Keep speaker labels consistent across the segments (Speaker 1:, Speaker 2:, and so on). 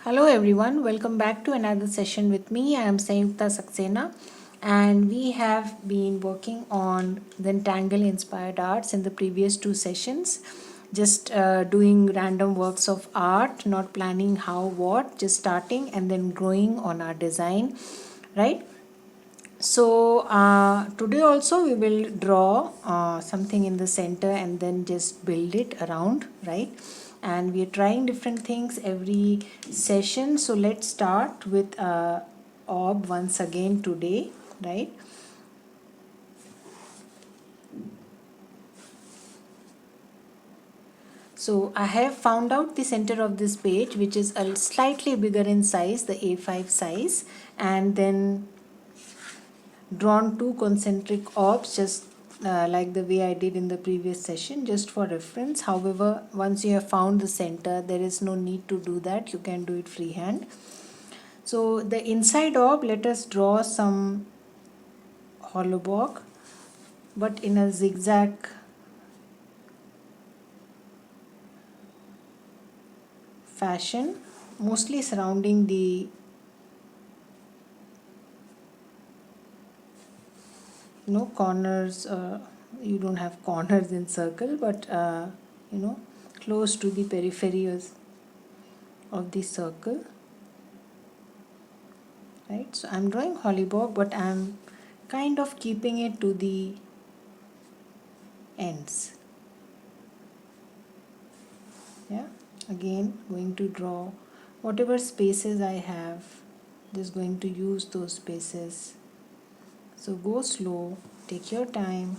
Speaker 1: Hello everyone, welcome back to another session with me. I am Sanyukta Saxena and we have been working on Zentangle Inspired Arts in the previous two sessions. Just doing random works of art, not planning how, what, just starting and then growing on our design, right? So today also we will draw something in the center and then just build it around, right? And we are trying different things every session. So let's start with orb once again today, right? So I have found out the center of this page, which is a slightly bigger in size, the A5 size, and then drawn two concentric orbs just like the way I did in the previous session, just for reference. However, once you have found the center, there is no need to do that. You can do it freehand. So the inside orb, let us draw some hollow block, but in a zigzag fashion, mostly surrounding the corners. You don't have corners in circle, but close to the periphery of the circle, right? So I'm drawing hollyhock, but I'm kind of keeping it to the ends. Yeah, again going to draw whatever spaces I have, just going to use those spaces. So go slow, take your time.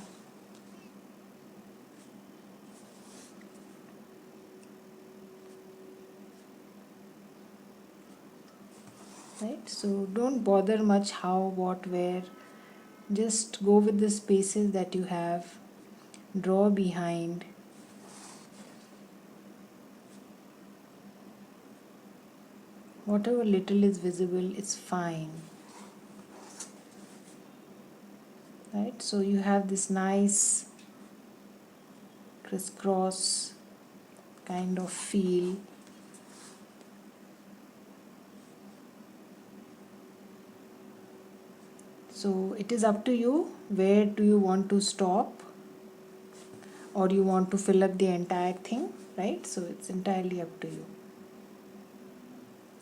Speaker 1: Right, so don't bother much how, what, where. Just go with the spaces that you have. Draw behind. Whatever little is visible is fine. Right, so you have this nice crisscross kind of feel. So it is up to you, where do you want to stop, or you want to fill up the entire thing, right? So it's entirely up to you.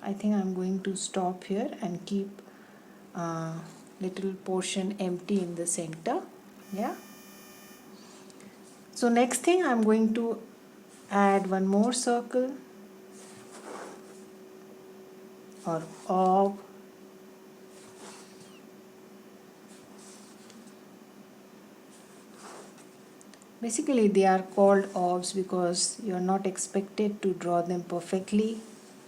Speaker 1: I think I'm going to stop here and keep little portion empty in the center. Yeah. So next thing, I'm going to add one more circle or orb. Basically they are called orbs because you are not expected to draw them perfectly,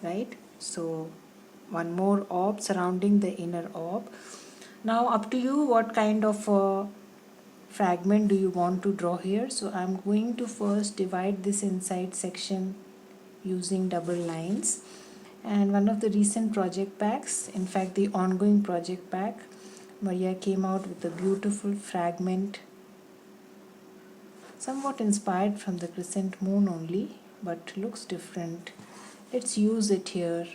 Speaker 1: right? So one more orb surrounding the inner orb. Now up to you, what kind of fragment do you want to draw here. So I'm going to first divide this inside section using double lines, and one of the recent project packs, in fact the ongoing project pack, Maria came out with a beautiful fragment, somewhat inspired from the crescent moon only, but looks different. Let's use it here.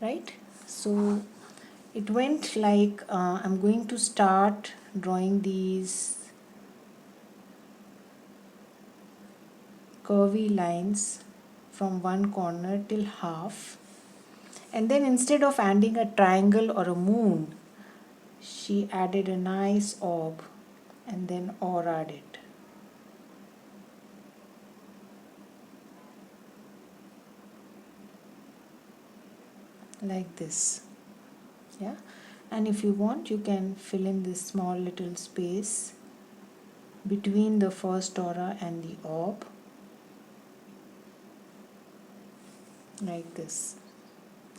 Speaker 1: Right, so it went like I'm going to start drawing these curvy lines from one corner till half, and then instead of adding a triangle or a moon, she added a nice orb and then auraed it. Like this. Yeah, and if you want, you can fill in this small little space between the first aura and the orb, like this.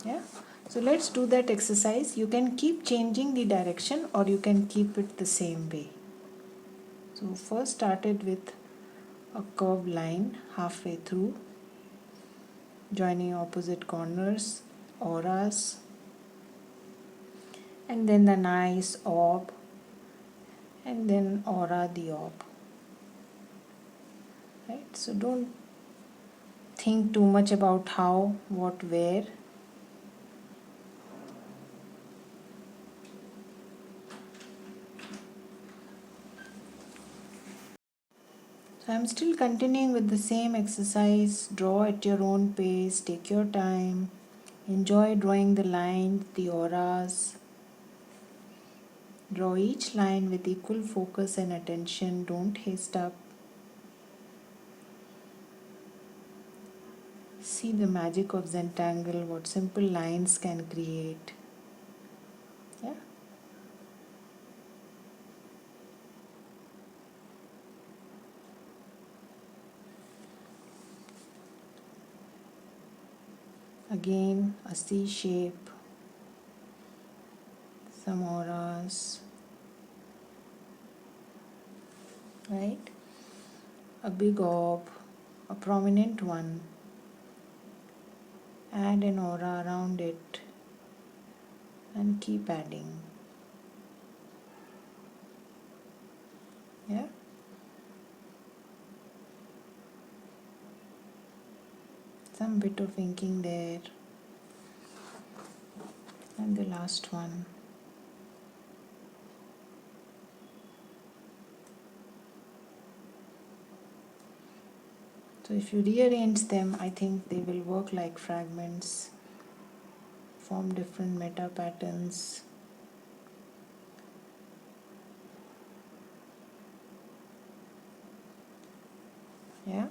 Speaker 1: Yeah, so let's do that exercise. You can keep changing the direction or you can keep it the same way. So first started with a curved line halfway through, joining opposite corners, auras, and then the nice orb, and then aura the orb. right? So don't think too much about how, what, where. So I'm still continuing with the same exercise. Draw at your own pace, take your time, enjoy drawing the lines, the auras. Draw each line with equal focus and attention. Don't haste up. See the magic of Zentangle, what simple lines can create. Yeah. Again, a C shape, some auras, right? A big orb, a prominent one. Add an aura around it and keep adding. Yeah. Some bit of inking there. And the last one. So if you rearrange them, I think they will work like fragments, form different meta patterns. Yeah.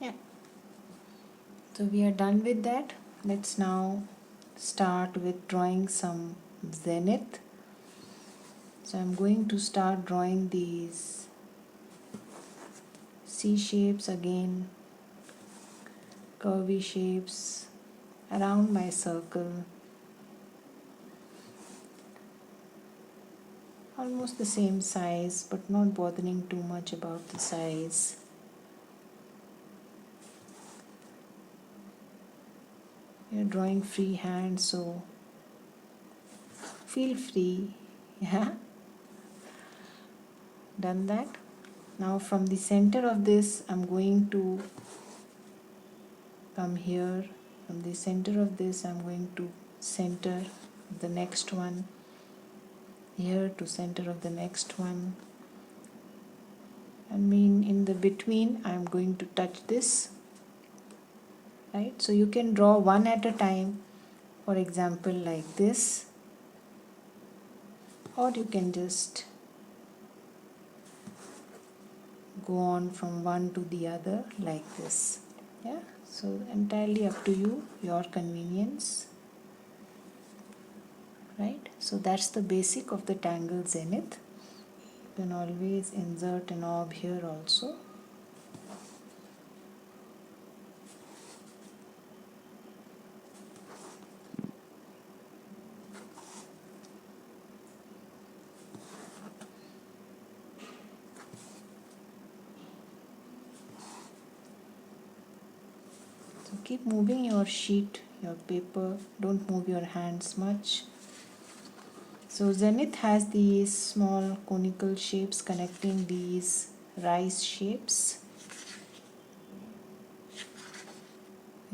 Speaker 1: Yeah. So we are done with that. Let's now start with drawing some zenith. So I'm going to start drawing these C shapes again, curvy shapes around my circle. Almost the same size, but not bothering too much about the size. You're drawing freehand, so feel free. Yeah, done that. Now from the center of this, I'm going to come here. From the center of this, I'm going to center the next one. Here to center of the next one. And in the between, I'm going to touch this. Right? So you can draw one at a time. For example, like this. Or you can just go on from one to the other like this. Yeah, so entirely up to you, your convenience, right? So that's the basic of the tangle zenith. You can always insert an orb here also. So keep moving your sheet, your paper, don't move your hands much. So zenith has these small conical shapes connecting these rice shapes.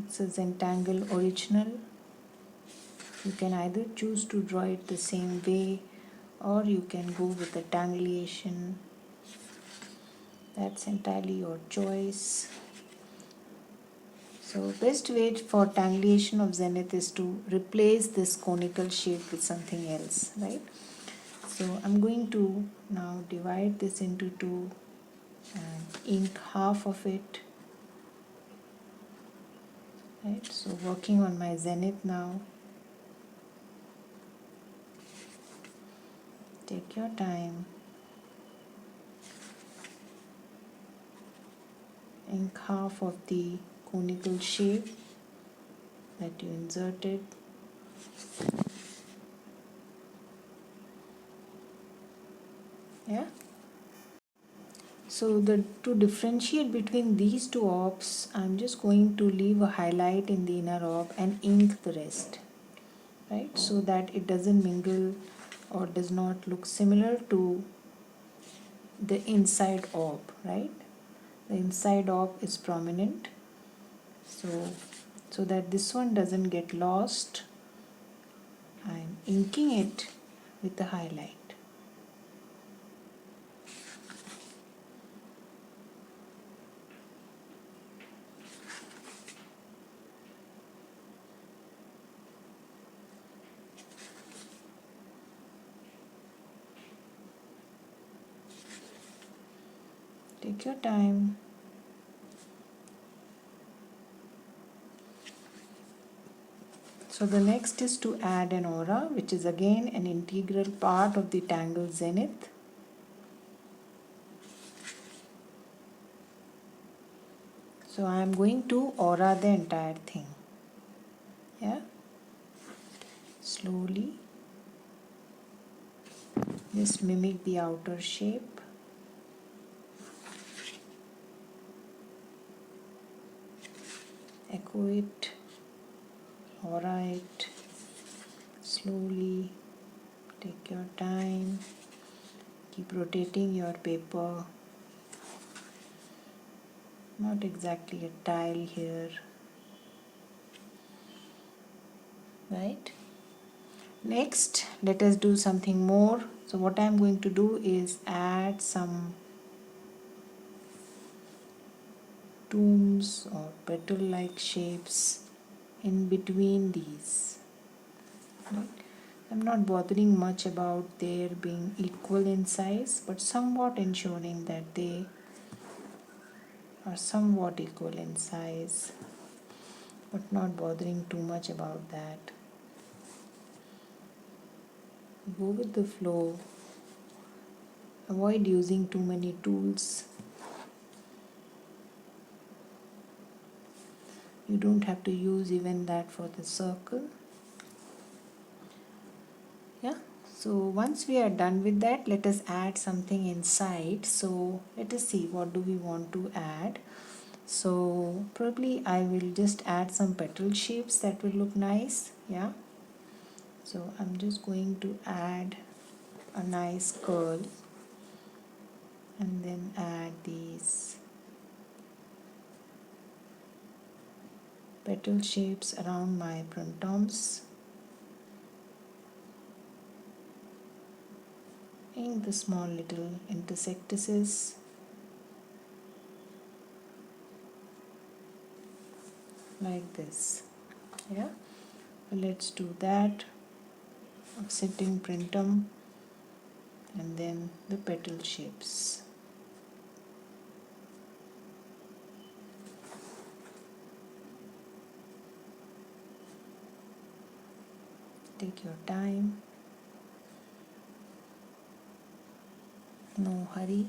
Speaker 1: It's a Zentangle original. You can either choose to draw it the same way or you can go with the tangulation. That's entirely your choice. So best way for tangulation of zenith is to replace this conical shape with something else, right? So I'm going to now divide this into two and ink half of it. Right, so working on my zenith now. Take your time. Ink half of the conical shape that you inserted. Yeah. So to differentiate between these two orbs, I'm just going to leave a highlight in the inner orb and ink the rest. right? So that it doesn't mingle or does not look similar to the inside orb, right? The inside orb is prominent. So that this one doesn't get lost, I'm inking it with the highlight. Take your time. So the next is to add an aura, which is again an integral part of the tangle zenith. So I am going to aura the entire thing. Yeah. Slowly. Just mimic the outer shape. Echo it. Aura it. Slowly. Take your time. Keep rotating your paper. Not exactly a tile here. Right? Next, let us do something more. So what I am going to do is add some tombs or petal-like shapes in between these. Right? I'm not bothering much about their being equal in size, but somewhat ensuring that they are somewhat equal in size, but not bothering too much about that. Go with the flow. Avoid using too many tools. You don't have to use even that for the circle. Yeah. So once we are done with that, let us add something inside. So let us see, what do we want to add. So probably I will just add some petal shapes that will look nice. Yeah. So I'm just going to add a nice curl and then add these petal shapes around my pruntoms in the small little intersectices. Like this. Yeah. Let's do that. Offsetting printum and then the petal shapes. Take your time. No hurry.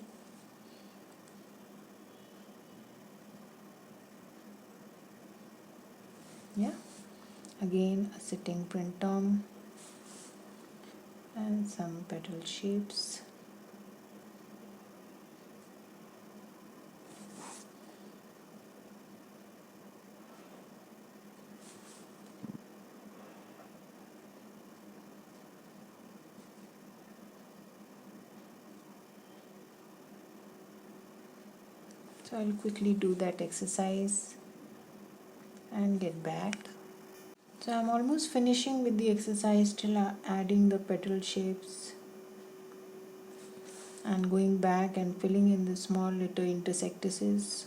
Speaker 1: Yeah. Again a sitting printum and some petal shapes. So I'll quickly do that exercise and get back. So I'm almost finishing with the exercise, till adding the petal shapes and going back and filling in the small little intersectices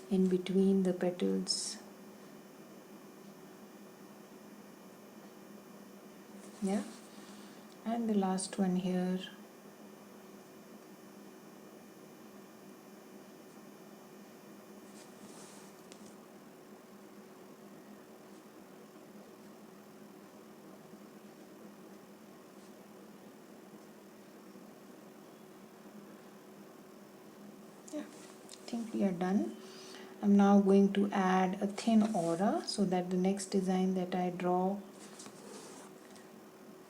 Speaker 1: in between the petals. Yeah. And the last one here. Yeah, I think we are done. I'm now going to add a thin aura so that the next design that I draw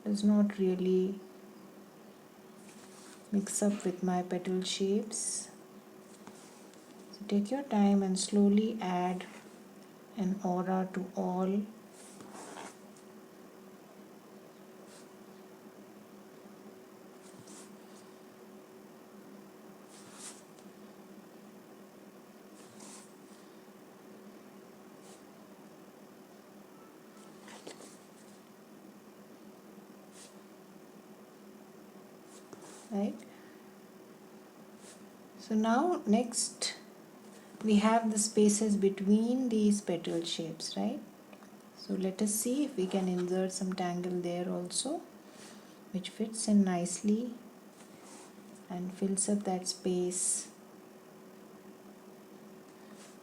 Speaker 1: does not really mix up with my petal shapes. So take your time and slowly add an aura to all right? So now next we have the spaces between these petal shapes, right? So let us see if we can insert some tangle there also, which fits in nicely and fills up that space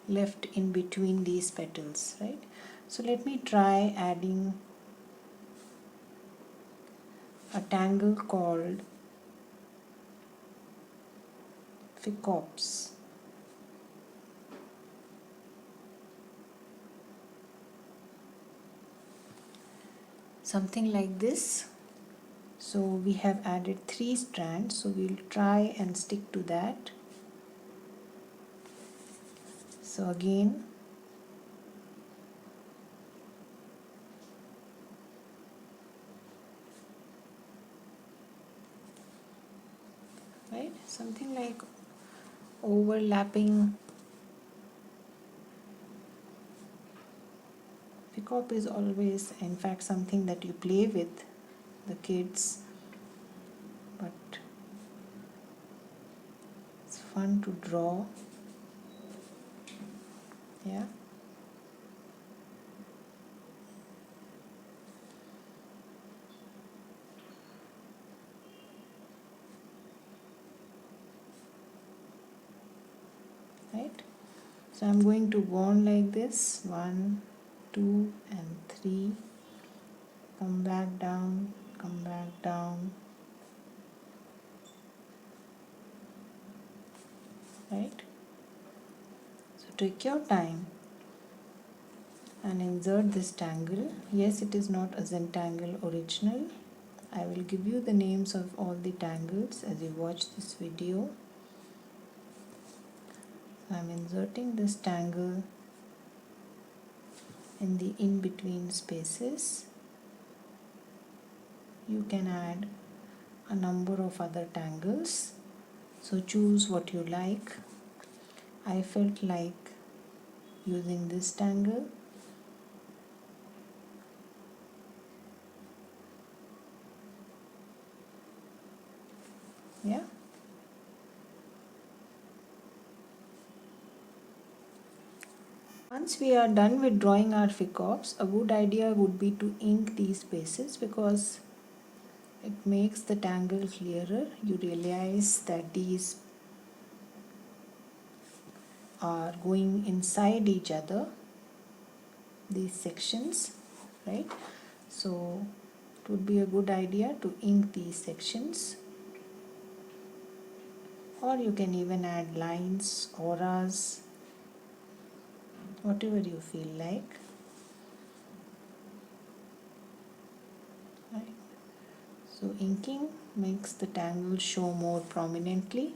Speaker 1: left in between these petals, right? So let me try adding a tangle called Ficops. Something like this. So we have added 3 strands, so we'll try and stick to that. So again, right, something like overlapping. Pickup is always, in fact, something that you play with the kids, but it's fun to draw. Yeah. Right. So I'm going to go on like this, 1, 2 and 3, come back down, right? So take your time and insert this tangle. Yes, it is not a Zentangle original. I will give you the names of all the tangles as you watch this video. So I'm inserting this tangle in the in-between spaces. You can add a number of other tangles, so choose what you like. I felt like using this tangle. Yeah. Once we are done with drawing our Ficops, a good idea would be to ink these spaces because it makes the tangle clearer. You realize that these are going inside each other, these sections, right? So it would be a good idea to ink these sections, or you can even add lines, auras, whatever you feel like, right? So inking makes the tangle show more prominently.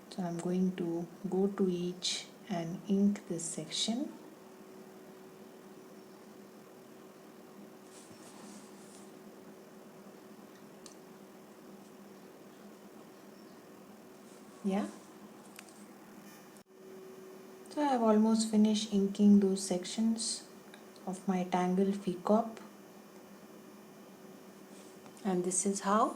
Speaker 1: So I'm going to go to each and ink this section. Yeah. So I have almost finished inking those sections of my tangle Ficop, and this is how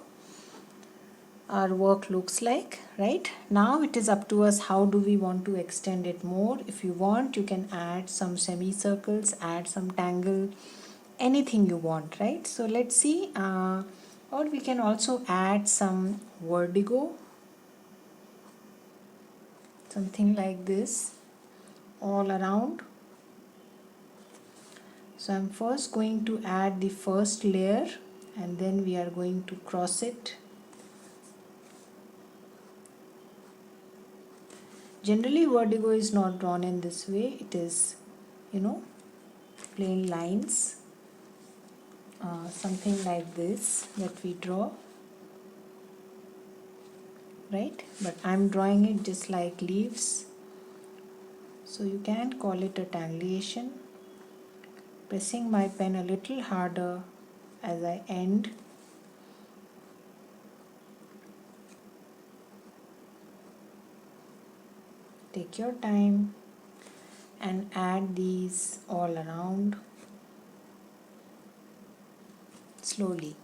Speaker 1: our work looks like. Right now it is up to us how do we want to extend it more. If you want, you can add some semicircles, add some tangle, anything you want, right? So let's see, or we can also add some vertigo, something like this all around. So I'm first going to add the first layer and then we are going to cross it. Generally vertigo is not drawn in this way, it is, plain lines, something like this that we draw, right? But I'm drawing it just like leaves, so you can call it a tangulation. Pressing my pen a little harder as I end. Take your time and add these all around slowly.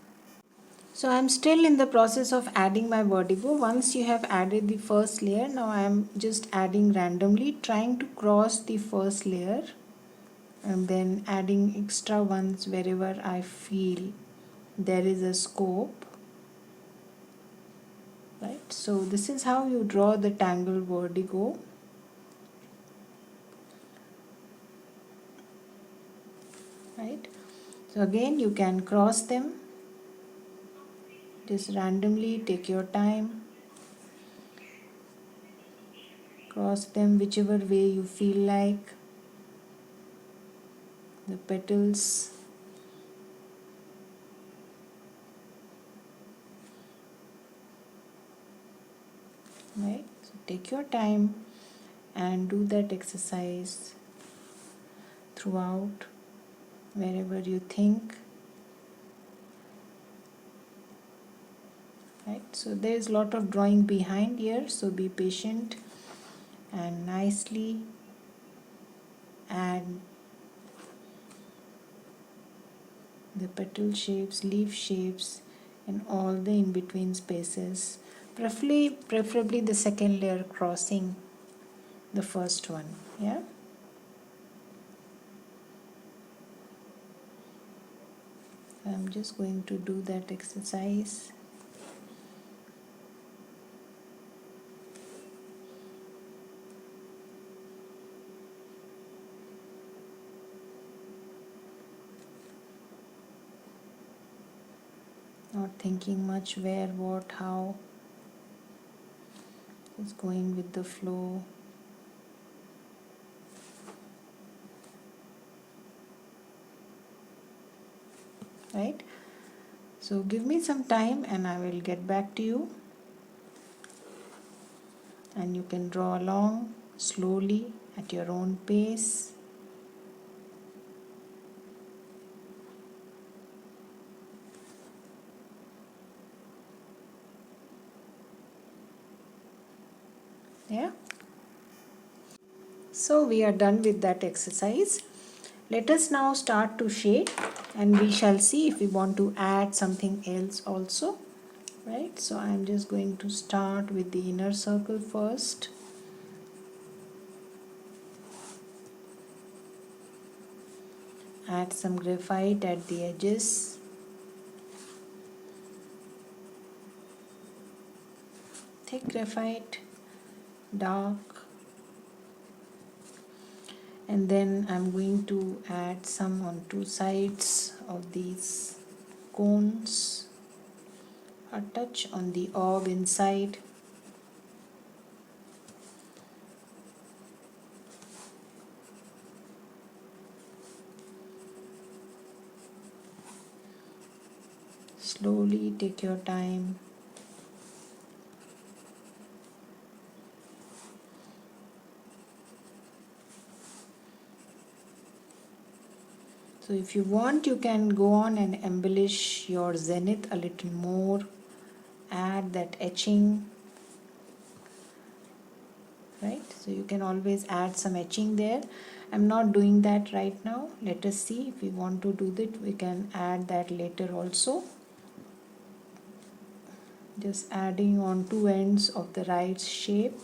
Speaker 1: So I'm still in the process of adding my vertigo. Once you have added the first layer, now I'm just adding randomly, trying to cross the first layer and then adding extra ones wherever I feel there is a scope. Right, so this is how you draw the tangle vertigo. Right, so again you can cross them, just randomly take your time, cross them whichever way you feel like. The petals, right, so take your time and do that exercise throughout wherever you think. Right, so there is a lot of drawing behind here, so be patient and nicely add the petal shapes, leaf shapes, and all the in-between spaces, preferably the second layer crossing the first one. Yeah, I'm just going to do that exercise. Not thinking much where, what, how, just going with the flow. Right, so give me some time and I will get back to you, and you can draw along slowly at your own pace. Yeah, so we are done with that exercise. Let us now start to shade, and we shall see if we want to add something else also. Right, so I'm just going to start with the inner circle first. Add some graphite at the edges. Thick graphite, dark, and then I'm going to add some on two sides of these cones, a touch on the orb inside. Slowly take your time. So if you want, you can go on and embellish your zenith a little more, add that etching. Right, so you can always add some etching there. I'm not doing that right now. Let us see if we want to do that, we can add that later also. Just adding on two ends of the right shape.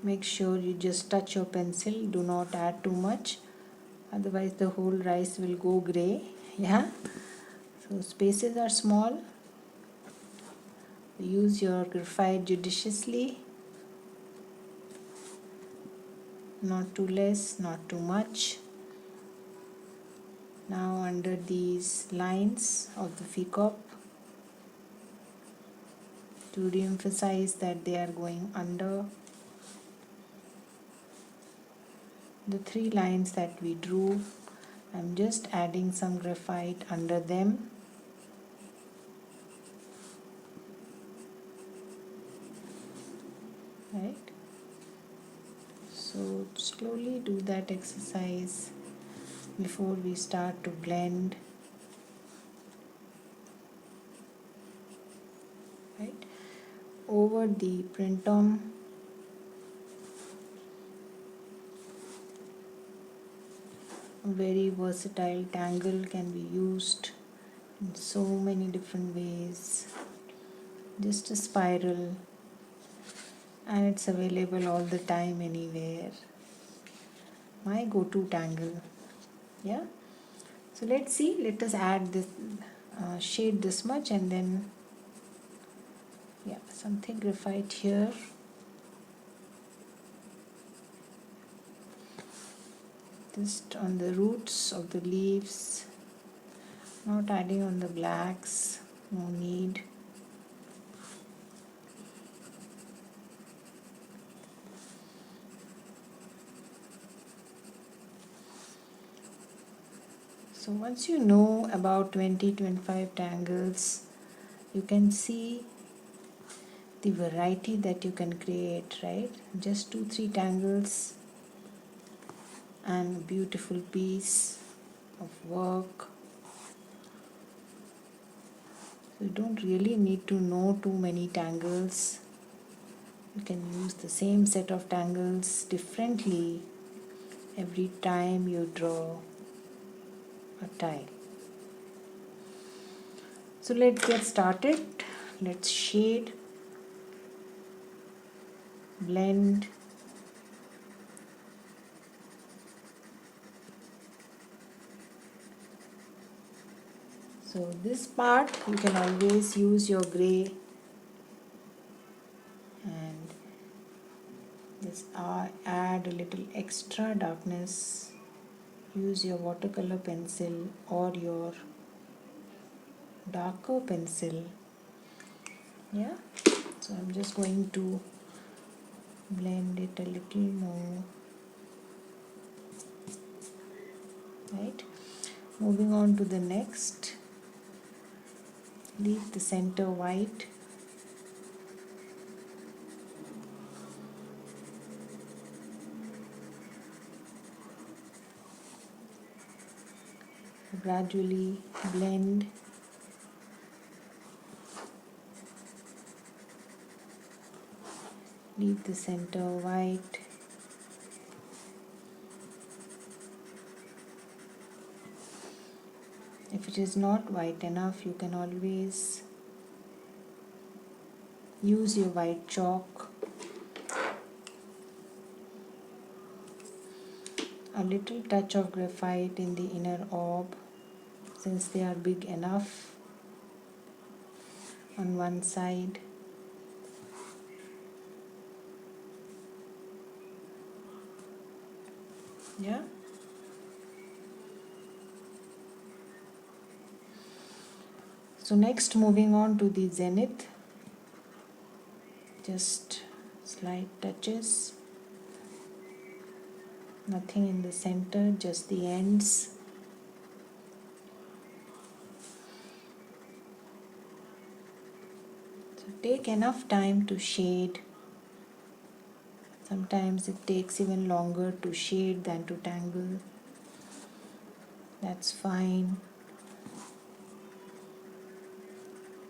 Speaker 1: Make sure you just touch your pencil, do not add too much, otherwise the whole rice will go gray. Yeah, so spaces are small. Use your graphite judiciously, not too less, not too much. Now under these lines of the peacock, to re-emphasize that they are going under the three lines that we drew, I'm just adding some graphite under them. Right, so slowly do that exercise before we start to blend. Right, over the printom, A very versatile tangle, can be used in so many different ways. Just a spiral, and it's available all the time, anywhere. My go-to tangle. Yeah. So let's see. Let us add this shade this much, and then yeah, something graphite here. Just on the roots of the leaves. Not adding on the blacks. No need. So once you know about 20-25 tangles, you can see the variety that you can create, right? Just 2-3 tangles and a beautiful piece of work. So you don't really need to know too many tangles. You can use the same set of tangles differently every time you draw a tile. So let's get started. Let's shade, blend, so this part you can always use your gray and just add a little extra darkness. Use your watercolor pencil or your darker pencil. Yeah, so I'm just going to blend it a little more. Right, moving on to the next. Leave the center white. Gradually blend. Leave the center white. If it is not white enough, you can always use your white chalk. A little touch of graphite in the inner orb, since they are big enough on one side. Yeah. So next, moving on to the zenith. Just slight touches. Nothing in the center, just the ends. So take enough time to shade. Sometimes it takes even longer to shade than to tangle. That's fine.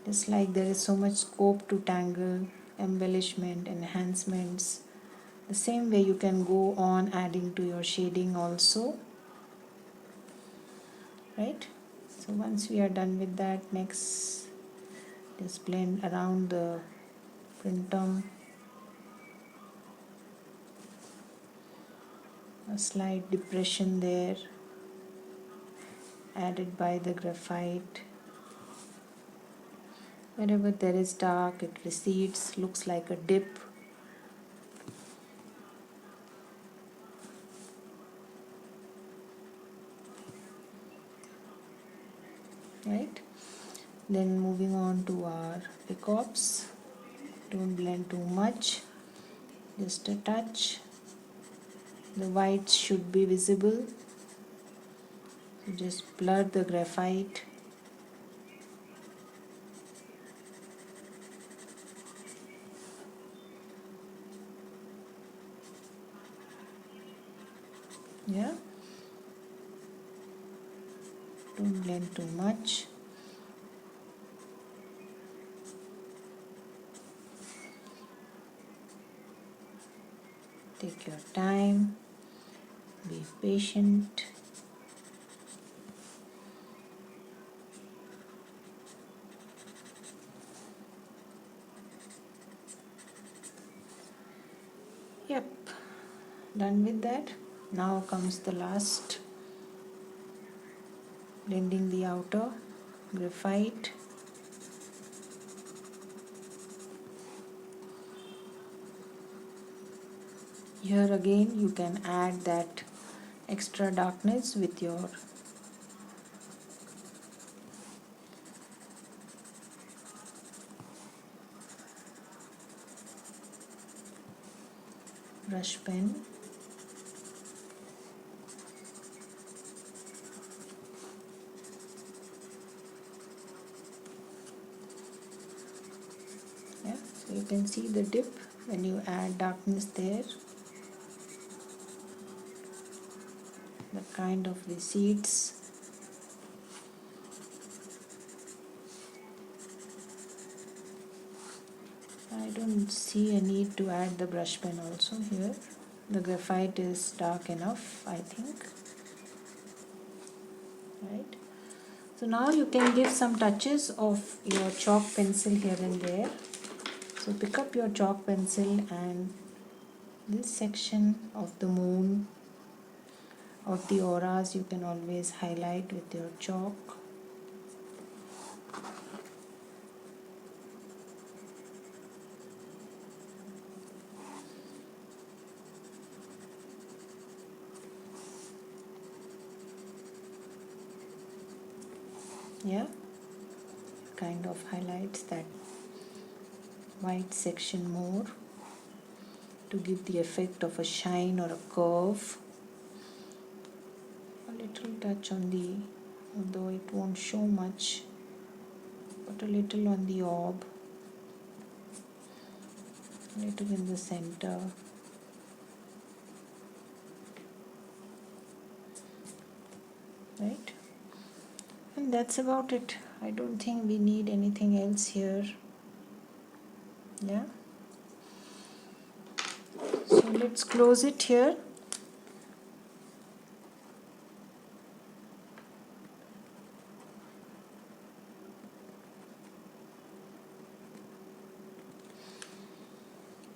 Speaker 1: Just like there is so much scope to tangle, embellishment, enhancements, the same way you can go on adding to your shading also. Right? So once we are done with that, next just blend around the printum. A slight depression there added by the graphite. Wherever there is dark, it recedes, looks like a dip. Right? Then moving on to our peacocks. Don't blend too much, just a touch. The whites should be visible, so just blur the graphite. Yeah, don't blend too much. Take your time, be patient. Yep, done with that. Now comes the last, blending the outer graphite. Here again you can add that extra darkness with your brush pen. Yeah, so you can see the dip when you add darkness there, the kind of recedes. I don't see a need to add the brush pen also here. The graphite is dark enough, I think. Right. So now you can give some touches of your chalk pencil here and there. So pick up your chalk pencil and this section of the moon, of the auras, you can always highlight with your chalk. Yeah, kind of highlights that white section more to give the effect of a shine or a curve. A little touch on the, although it won't show much, but a little on the orb, a little in the center. Right, and that's about it. I don't think we need anything else here. Yeah, so let's close it here.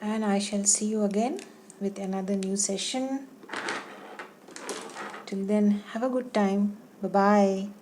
Speaker 1: And I shall see you again with another new session. Till then, have a good time. Bye bye.